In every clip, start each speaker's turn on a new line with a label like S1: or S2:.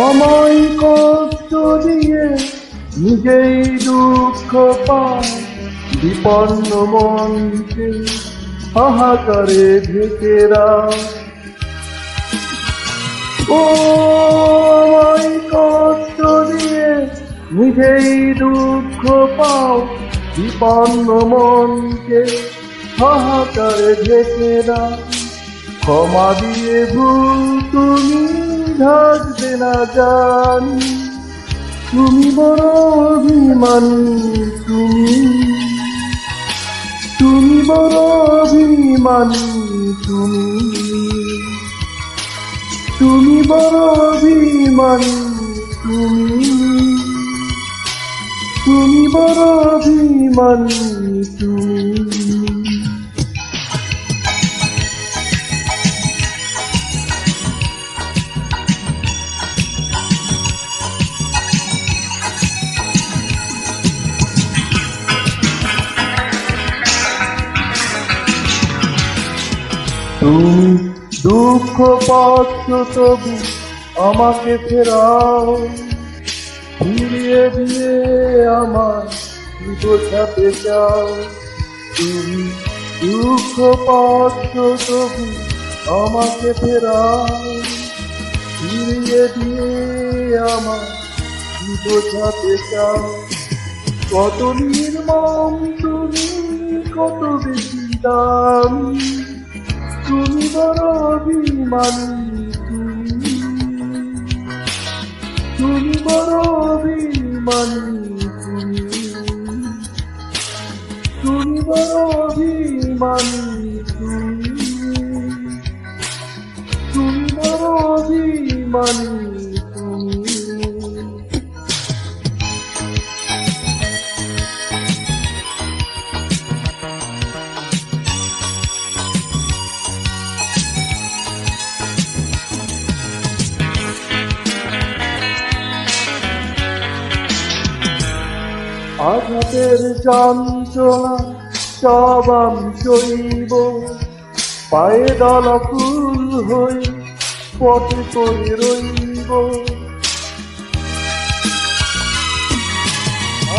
S1: আমায় কষ্ট দিয়ে নিজেই দুঃখ পায়, বিপন্ন মনকে হাহাকারে ঢেকে রাখ। ও আমায় কষ্ট দিয়ে নিজেই দুঃখ পাও, বিপন্ন মনকে হাহাকারে ঢেকে রাখ। ক্ষমা দিয়ে ভুল তুমি ঢাকবে না জানি, তুমি বড় অভিমানী, তুমি বড় অভিমানী, তুমি বড় অভিমানী, তুমি বড় অভিমানী, তুমি। তুমি দুঃখ পাচ্ছ তবু আমাকে ফেরাও, ফিরিয়ে দিয়ে আমার বোঝাতে চাও। তুমি দুঃখ পাচ্ছ তবু আমাকে ফেরাও, ফিরিয়ে দিয়ে আমার বোঝাতে চাও। কত নির্মম তুমি, কত বেশি দামি, তুমি বড় অভিমানী, তুমি বড় অভিমানী, তুমি বড় অভিমানী, তুমি বড় অভিমানী, তুমি। আঘাতের যন্ত্রণা সব আমি সইব, পায়ে দলা ফুল হই পথে পড়ে রইব।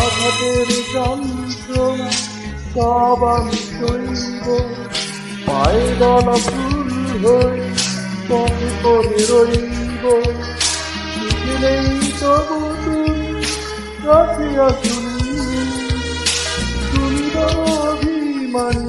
S1: আঘাতের যন্ত্রণা সব আমি সইব, পায়ে দলা ফুল হই পথে পড়ে রইব। নেই তবু তুমি কাছে আসুনি, তুমি বড় অভিমানী,